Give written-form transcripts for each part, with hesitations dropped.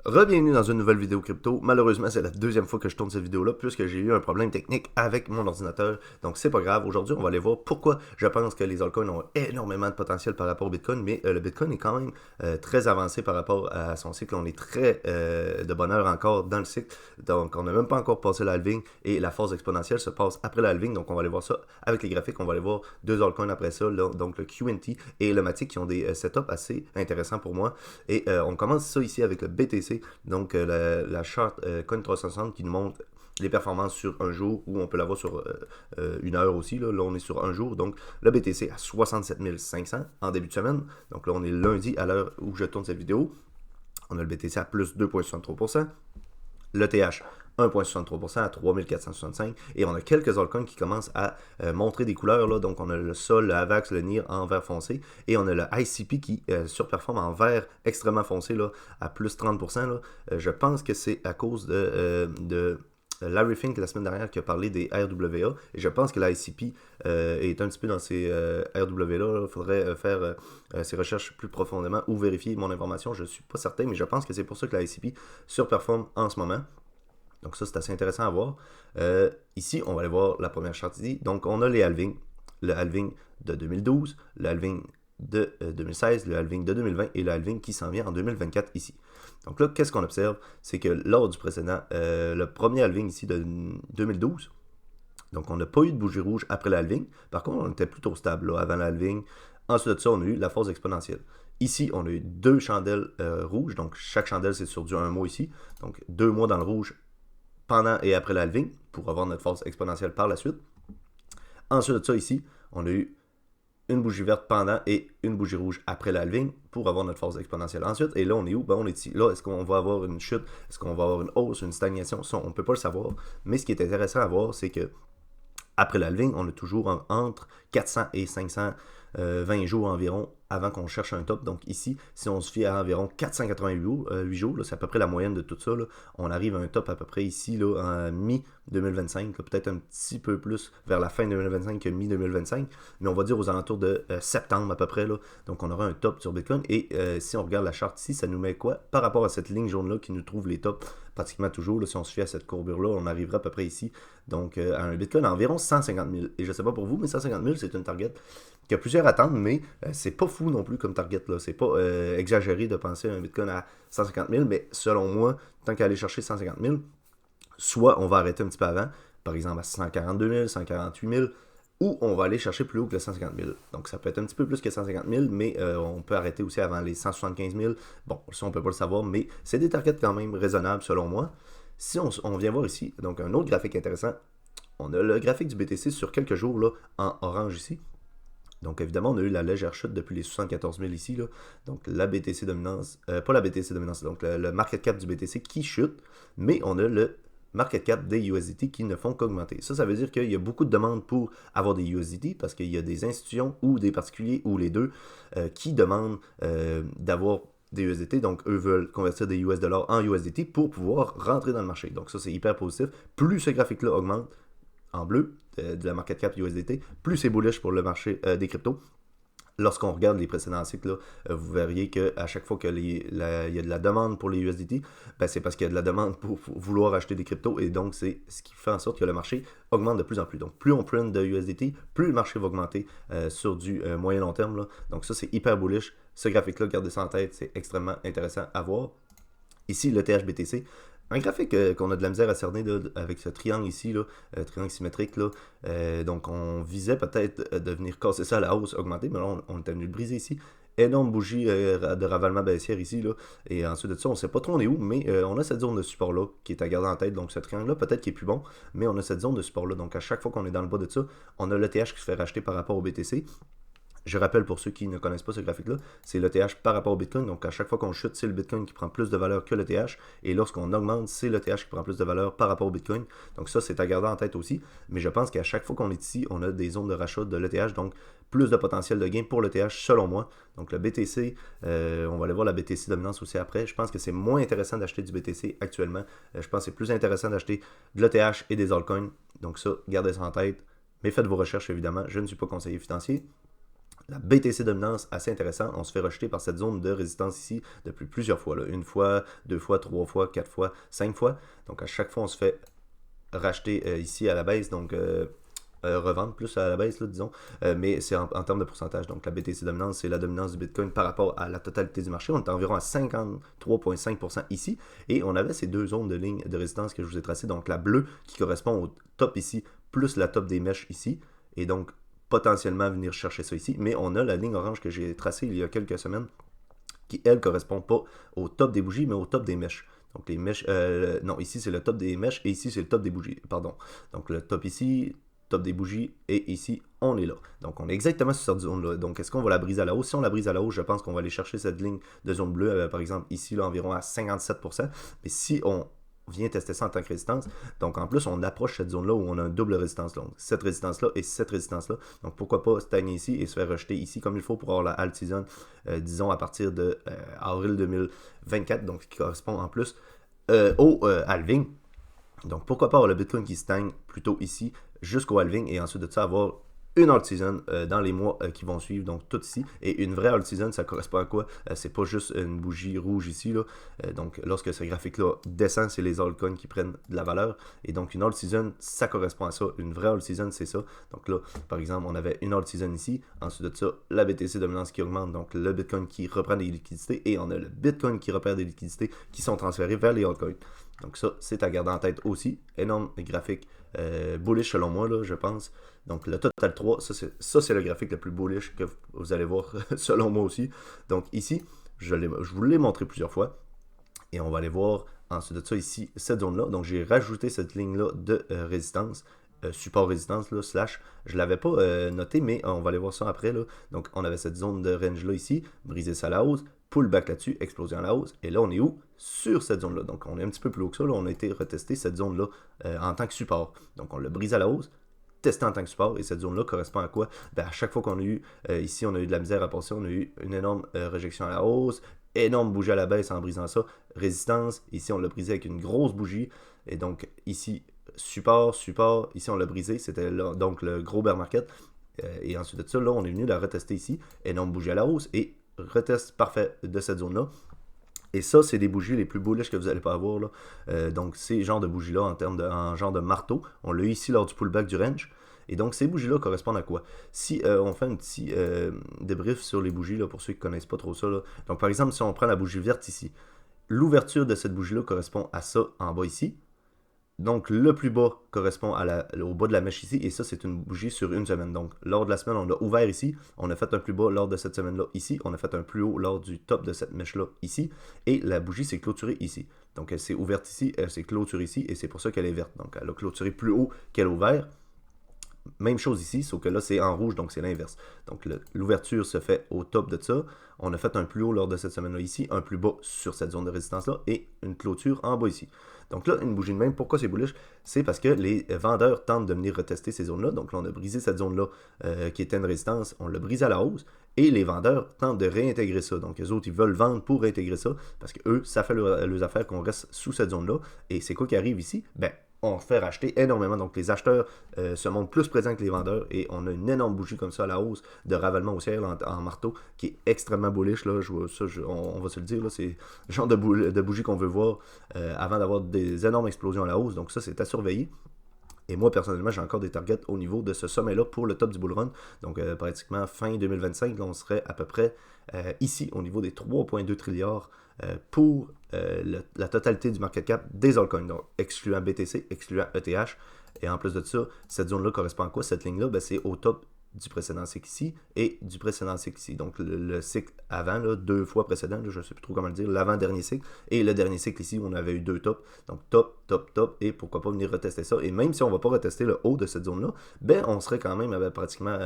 Re-bienvenue dans une nouvelle vidéo crypto. Malheureusement, c'est la deuxième fois que je tourne cette vidéo-là puisque j'ai eu un problème technique avec mon ordinateur. Donc, c'est pas grave. Aujourd'hui, on va aller voir pourquoi je pense que les altcoins ont énormément de potentiel par rapport au Bitcoin. Mais le Bitcoin est quand même très avancé par rapport à son cycle. On est très de bonne heure encore dans le cycle. Donc, on n'a même pas encore passé la halving et la phase exponentielle se passe après la halving. Donc, on va aller voir ça avec les graphiques. On va aller voir deux altcoins après ça. Là, donc, le QNT et le Matic qui ont des setups assez intéressants pour moi. Et on commence ça ici avec le BTC. Donc, la charte Coin360 qui nous montre les performances sur un jour, ou on peut l'avoir sur une heure aussi. Là, on est sur un jour. Donc, le BTC à 67 500 en début de semaine. Donc, là, on est lundi à l'heure où je tourne cette vidéo. On a le BTC à plus 2,63%. Le TH 1,63% à 3465. Et on a quelques altcoins qui commencent à montrer des couleurs. Là. Donc, on a le Sol, le AVAX, le NIR en vert foncé. Et on a le ICP qui surperforme en vert extrêmement foncé là, à plus 30%. Là. Je pense que c'est à cause de Larry Fink la semaine dernière qui a parlé des RWA. Et je pense que l'ICP est un petit peu dans ces RWA. Il faudrait faire ces recherches plus profondément ou vérifier mon information. Je ne suis pas certain, mais je pense que c'est pour ça que l'ICP surperforme en ce moment. Donc ça, c'est assez intéressant à voir. Ici, on va aller voir la première charte ici. Donc, on a les halvings. Le halving de 2012, le halving de 2016, le halving de 2020 et le halving qui s'en vient en 2024 ici. Donc là, qu'est-ce qu'on observe? C'est que lors du précédent, le premier halving ici de 2012, donc on n'a pas eu de bougie rouge après le halving. Par contre, on était plutôt stable là, avant le halving. Ensuite de ça, on a eu la phase exponentielle. Ici, on a eu deux chandelles rouges. Donc, chaque chandelle, c'est sur du 1 mois ici. Donc, 2 mois dans le rouge pendant et après l'halving pour avoir notre force exponentielle par la suite. Ensuite de ça, ici, on a eu une bougie verte pendant et une bougie rouge après l'halving pour avoir notre force exponentielle ensuite. Et là, on est où? Ben, on est ici. Là, est-ce qu'on va avoir une chute? Est-ce qu'on va avoir une hausse, une stagnation? Ça, on ne peut pas le savoir. Mais ce qui est intéressant à voir, c'est que après l'halving, on a toujours entre 400 et 520 jours environ avant qu'on cherche un top. Donc ici, si on se fie à environ 488 jours, c'est à peu près la moyenne de tout ça, là, on arrive à un top à peu près ici là, en mi-2025, peut-être un petit peu plus vers la fin 2025 que mi-2025, mais on va dire aux alentours de septembre à peu près. Là, donc on aura un top sur Bitcoin. Et si on regarde la charte ici, ça nous met quoi? Par rapport à cette ligne jaune-là qui nous trouve les tops pratiquement toujours, là, si on se fie à cette courbure-là, on arrivera à peu près ici, donc à un Bitcoin à environ 150 000. Et je ne sais pas pour vous, mais 150 000, c'est une target qu'il y a plusieurs attentes, mais c'est pas fou non plus comme target. Là. C'est pas exagéré de penser à un Bitcoin à 150 000, mais selon moi, tant qu'à aller chercher 150 000, soit on va arrêter un petit peu avant, par exemple à 142 000, 148 000, ou on va aller chercher plus haut que le 150 000. Donc ça peut être un petit peu plus que 150 000, mais on peut arrêter aussi avant les 175 000. Bon, ça on peut pas le savoir, mais c'est des targets quand même raisonnables selon moi. Si on vient voir ici, donc un autre graphique intéressant, on a le graphique du BTC sur quelques jours là, en orange ici. Donc évidemment, on a eu la légère chute depuis les 74 000 ici. Là. Donc la BTC dominance, pas la BTC dominance, donc le market cap du BTC qui chute, mais on a le market cap des USDT qui ne font qu'augmenter. Ça veut dire qu'il y a beaucoup de demandes pour avoir des USDT parce qu'il y a des institutions ou des particuliers ou les deux qui demandent d'avoir des USDT. Donc eux veulent convertir des US dollars en USDT pour pouvoir rentrer dans le marché. Donc ça c'est hyper positif. Plus ce graphique-là augmente, en bleu de la market cap USDT, plus c'est bullish pour le marché des cryptos. Lorsqu'on regarde les précédents cycles, là, vous verriez qu'à chaque fois qu'il y a de la demande pour les USDT, ben c'est parce qu'il y a de la demande pour vouloir acheter des cryptos et donc c'est ce qui fait en sorte que le marché augmente de plus en plus. Donc plus on print de USDT, plus le marché va augmenter sur du moyen long terme. Là. Donc ça c'est hyper bullish. Ce graphique-là, gardez ça en tête, c'est extrêmement intéressant à voir. Ici, le THBTC, un graphique qu'on a de la misère à cerner là, avec ce triangle ici, là, triangle symétrique. Là, donc, on visait peut-être de venir casser ça à la hausse, augmenter, mais là, on était venu le briser ici. Énorme bougie de ravalement baissière ici. Là, et ensuite de ça, on ne sait pas trop on est où, mais on a cette zone de support-là qui est à garder en tête. Donc, ce triangle-là, peut-être qu'il est plus bon, mais on a cette zone de support-là. Donc, à chaque fois qu'on est dans le bas de ça, on a le TH qui se fait racheter par rapport au BTC. Je rappelle pour ceux qui ne connaissent pas ce graphique-là, c'est le TH par rapport au Bitcoin. Donc à chaque fois qu'on chute, c'est le Bitcoin qui prend plus de valeur que le TH. Et lorsqu'on augmente, c'est le TH qui prend plus de valeur par rapport au Bitcoin. Donc ça, c'est à garder en tête aussi. Mais je pense qu'à chaque fois qu'on est ici, on a des zones de rachat de l'ETH. Donc plus de potentiel de gain pour le TH selon moi. Donc le BTC, on va aller voir la BTC dominance aussi après. Je pense que c'est moins intéressant d'acheter du BTC actuellement. Je pense que c'est plus intéressant d'acheter de l'ETH et des altcoins. Donc ça, gardez ça en tête. Mais faites vos recherches évidemment. Je ne suis pas conseiller financier. La BTC dominance, assez intéressant, on se fait rejeter par cette zone de résistance ici depuis plusieurs fois. Là. Une fois, deux fois, trois fois, quatre fois, cinq fois. Donc à chaque fois, on se fait racheter ici à la baisse, donc revendre plus à la baisse, là, disons, mais c'est en termes de pourcentage. Donc la BTC dominance, c'est la dominance du Bitcoin par rapport à la totalité du marché. On est environ à 53,5% ici, et on avait ces deux zones de ligne de résistance que je vous ai tracées, donc la bleue qui correspond au top ici, plus la top des mèches ici, et donc potentiellement venir chercher ça ici, mais on a la ligne orange que j'ai tracée il y a quelques semaines, qui elle correspond pas au top des bougies, mais au top des mèches. Donc les mèches, non, ici c'est le top des mèches et ici c'est le top des bougies, pardon. Donc le top ici, top des bougies, et ici on est là. Donc on est exactement sur cette zone-là. Donc est-ce qu'on va la briser à la hausse? Si on la brise à la hausse, je pense qu'on va aller chercher cette ligne de zone bleue, par exemple ici, là, environ à 57%. Mais si on vient tester ça en tant que résistance, donc en plus on approche cette zone-là où on a une double résistance longue. Cette résistance-là et cette résistance-là. Donc pourquoi pas stagner ici et se faire rejeter ici comme il faut pour avoir la alt season, disons à partir de avril 2024, donc qui correspond en plus au halving. Donc pourquoi pas avoir le Bitcoin qui stagne plutôt ici jusqu'au halving et ensuite de ça avoir une alt season dans les mois qui vont suivre, donc tout ici. Et une vraie alt season, ça correspond à quoi? C'est pas juste une bougie rouge ici, là. Donc lorsque ce graphique-là descend, c'est les altcoins qui prennent de la valeur. Et donc une alt season, ça correspond à ça. Une vraie alt season, c'est ça. Donc là, par exemple, on avait une alt season ici. Ensuite de ça, la BTC dominance qui augmente, donc le Bitcoin qui reprend des liquidités. Et on a le Bitcoin qui repère des liquidités qui sont transférées vers les altcoins. Donc ça, c'est à garder en tête aussi. Énorme graphique bullish selon moi, là, je pense. Donc le total 3, ça c'est le graphique le plus bullish que vous allez voir selon moi aussi. Donc ici, je vous l'ai montré plusieurs fois. Et on va aller voir ensuite de ça ici, cette zone-là. Donc j'ai rajouté cette ligne-là de résistance. Support résistance, là, slash, je ne l'avais pas noté, mais on va aller voir ça après. Là. Donc on avait cette zone de range-là ici, briser ça à la hausse, pullback là-dessus, explosion à la hausse. Et là, on est où? Sur cette zone-là. Donc on est un petit peu plus haut que ça. Là. On a été retester cette zone-là en tant que support. Donc on l'a brisé à la hausse, testé en tant que support, et cette zone-là correspond à quoi? Ben, à chaque fois qu'on a eu, ici on a eu de la misère à passer, on a eu une énorme réjection à la hausse, énorme bougie à la baisse en brisant ça, résistance, ici on l'a brisé avec une grosse bougie, et donc ici support, support, ici on l'a brisé, c'était donc le gros bear market, et ensuite de ça, là on est venu la retester ici, énorme bougie à la hausse, et retest parfait de cette zone-là. Et ça, c'est des bougies les plus bullish que vous n'allez pas avoir. Là. Donc, ces genres de bougies-là, en genre de marteau, on l'a eu ici lors du pullback du range. Et donc, ces bougies-là correspondent à quoi? Si on fait un petit débrief sur les bougies, là, pour ceux qui ne connaissent pas trop ça. Là. Donc, par exemple, si on prend la bougie verte ici, l'ouverture de cette bougie-là correspond à ça en bas ici. Donc, le plus bas correspond au bas de la mèche ici, et ça, c'est une bougie sur une semaine. Donc, lors de la semaine, on a ouvert ici, on a fait un plus bas lors de cette semaine-là ici, on a fait un plus haut lors du top de cette mèche-là ici, et la bougie s'est clôturée ici. Donc, elle s'est ouverte ici, elle s'est clôturée ici, et c'est pour ça qu'elle est verte. Donc, elle a clôturé plus haut qu'elle a ouvert. Même chose ici, sauf que là, c'est en rouge, donc c'est l'inverse. Donc, l'ouverture se fait au top de ça. On a fait un plus haut lors de cette semaine-là ici, un plus bas sur cette zone de résistance-là, et une clôture en bas ici. Donc là, une bougie de même, pourquoi c'est bullish? C'est parce que les vendeurs tentent de venir retester ces zones-là. Donc là, on a brisé cette zone-là qui était une résistance, on l'a brisé à la hausse, et les vendeurs tentent de réintégrer ça. Donc les autres, ils veulent vendre pour réintégrer ça, parce que eux, ça fait leurs affaires qu'on reste sous cette zone-là. Et c'est quoi qui arrive ici? Ben, on fait racheter énormément. Donc les acheteurs se montrent plus présents que les vendeurs, et on a une énorme bougie comme ça à la hausse de ravalement haussière en marteau qui est extrêmement bullish. Là. On va se le dire, là, c'est le genre de bougie qu'on veut voir avant d'avoir des énormes explosions à la hausse. Donc ça, c'est à surveiller. Et moi, personnellement, j'ai encore des targets au niveau de ce sommet-là pour le top du bull run. Donc, pratiquement fin 2025, là, on serait à peu près ici, au niveau des 3,2 trilliards pour la totalité du market cap des altcoins. Donc, excluant BTC, excluant ETH. Et en plus de ça, cette zone-là correspond à quoi? Cette ligne-là, ben, c'est au top du précédent cycle ici et du précédent cycle ici. Donc le cycle avant, là, deux fois précédent, là, je ne sais plus trop comment le dire, l'avant-dernier cycle et le dernier cycle ici où on avait eu deux tops. Donc top, top, top, et pourquoi pas venir retester ça. Et même si on ne va pas retester le haut de cette zone-là, ben on serait quand même pratiquement,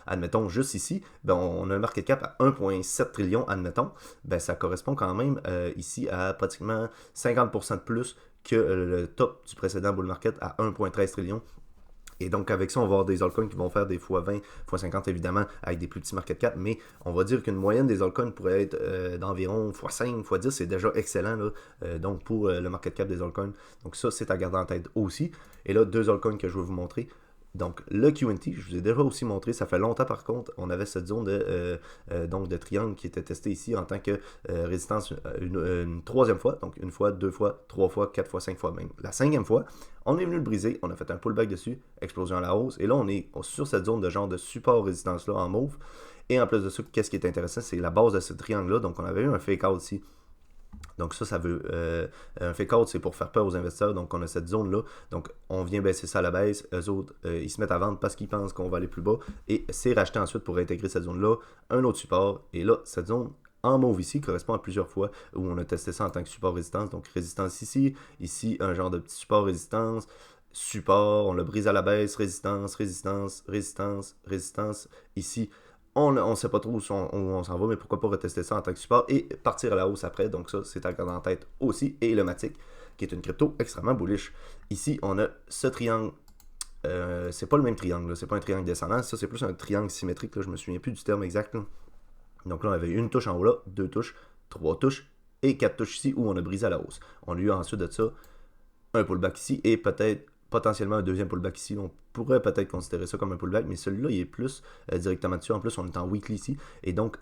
admettons, juste ici, ben on a un market cap à 1,7 trillion, admettons, ben ça correspond quand même ici à pratiquement 50% de plus que le top du précédent bull market à 1,13 trillion. Et donc, avec ça, on va avoir des altcoins qui vont faire des x20, x50, évidemment, avec des plus petits market cap. Mais on va dire qu'une moyenne des altcoins pourrait être d'environ x5, x10. C'est déjà excellent, là, donc pour le market cap des altcoins. Donc ça, c'est à garder en tête aussi. Et là, deux altcoins que je vais vous montrer. Donc, le QNT, je vous ai déjà aussi montré, ça fait longtemps par contre, on avait cette zone donc de triangle qui était testée ici en tant que résistance une troisième fois, donc une fois, deux fois, trois fois, quatre fois, cinq fois même. La cinquième fois, on est venu le briser, on a fait un pullback dessus, explosion à la hausse, et là on est sur cette zone de genre de support résistance là en mauve. Et en plus de ça, qu'est-ce qui est intéressant, c'est la base de ce triangle là, donc on avait eu un fake out ici. Donc ça veut... un fake out, c'est pour faire peur aux investisseurs. Donc on a cette zone-là. Donc on vient baisser ça à la baisse. Eux autres, ils se mettent à vendre parce qu'ils pensent qu'on va aller plus bas. Et c'est racheté ensuite pour intégrer cette zone-là. Un autre support. Et là, cette zone en mauve ici correspond à plusieurs fois où on a testé ça en tant que support résistance. Donc résistance ici. Ici, un genre de petit support résistance. Support, on le brise à la baisse. Résistance, résistance, résistance, résistance. Ici, on ne sait pas trop où on s'en va, mais pourquoi pas retester ça en tant que support et partir à la hausse après. Donc ça, c'est à garder en tête aussi. Et le Matic, qui est une crypto extrêmement bullish. Ici, on a ce triangle. C'est pas le même triangle, c'est pas un triangle descendant, ça c'est plus un triangle symétrique, là, je me souviens plus du terme exact. Là. Donc là, on avait une touche en haut là, deux touches, trois touches et quatre touches ici où on a brisé à la hausse. On a eu ensuite de ça un pullback ici et peut-être potentiellement un deuxième pullback ici. On pourrait peut-être considérer ça comme un pullback, mais celui-là, il est plus directement dessus. En plus, on est en weekly ici. Et donc,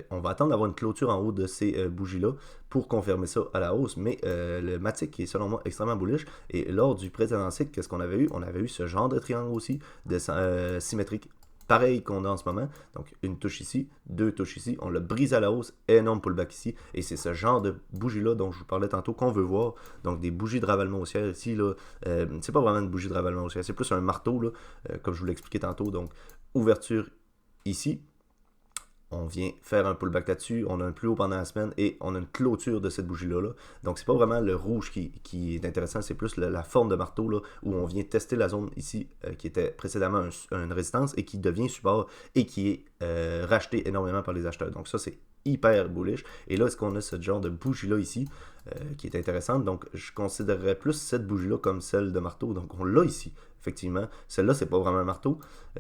on va attendre d'avoir une clôture en haut de ces bougies-là pour confirmer ça à la hausse. Mais le Matic est, selon moi, extrêmement bullish. Et lors du précédent cycle, qu'est-ce qu'on avait eu? On avait eu ce genre de triangle aussi, symétrique. Pareil qu'on a en ce moment. Donc, une touche ici, deux touches ici. On le brise à la hausse, énorme pullback ici. Et c'est ce genre de bougie-là dont je vous parlais tantôt qu'on veut voir. Donc, des bougies de ravalement haussière ici. Là, c'est pas vraiment une bougie de ravalement haussière, c'est plus un marteau, là, comme je vous l'ai expliqué tantôt. Donc, ouverture ici. On vient faire un pullback là-dessus, on a un plus haut pendant la semaine et on a une clôture de cette bougie-là. Là. Donc, c'est pas vraiment le rouge qui est intéressant, c'est plus la forme de marteau là, où on vient tester la zone ici qui était précédemment une résistance et qui devient support et qui est racheté énormément par les acheteurs. Donc, ça, c'est hyper bullish. Et là, est-ce qu'on a ce genre de bougie-là ici qui est intéressante? Donc, je considérerais plus cette bougie-là comme celle de marteau. Donc, on l'a ici. Effectivement, celle-là, c'est pas vraiment un marteau,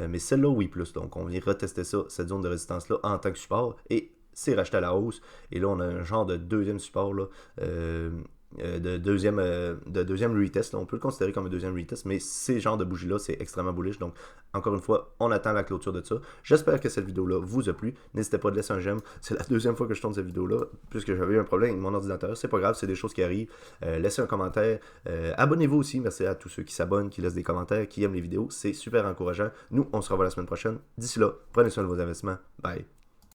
mais celle-là, oui, plus. Donc, on vient retester ça, cette zone de résistance-là, en tant que support, et c'est racheté à la hausse. Et là, on a un genre de deuxième support, là, de deuxième retest. Là. On peut le considérer comme un deuxième retest, mais ces genres de bougies-là, c'est extrêmement bullish. Donc, encore une fois, on attend la clôture de ça. J'espère que cette vidéo-là vous a plu. N'hésitez pas à laisser un j'aime. C'est la deuxième fois que je tourne cette vidéo-là, puisque j'avais eu un problème avec mon ordinateur. C'est pas grave, c'est des choses qui arrivent. Laissez un commentaire. Abonnez-vous aussi. Merci à tous ceux qui s'abonnent, qui laissent des commentaires, qui aiment les vidéos. C'est super encourageant. Nous, on se revoit la semaine prochaine. D'ici là, prenez soin de vos investissements. Bye.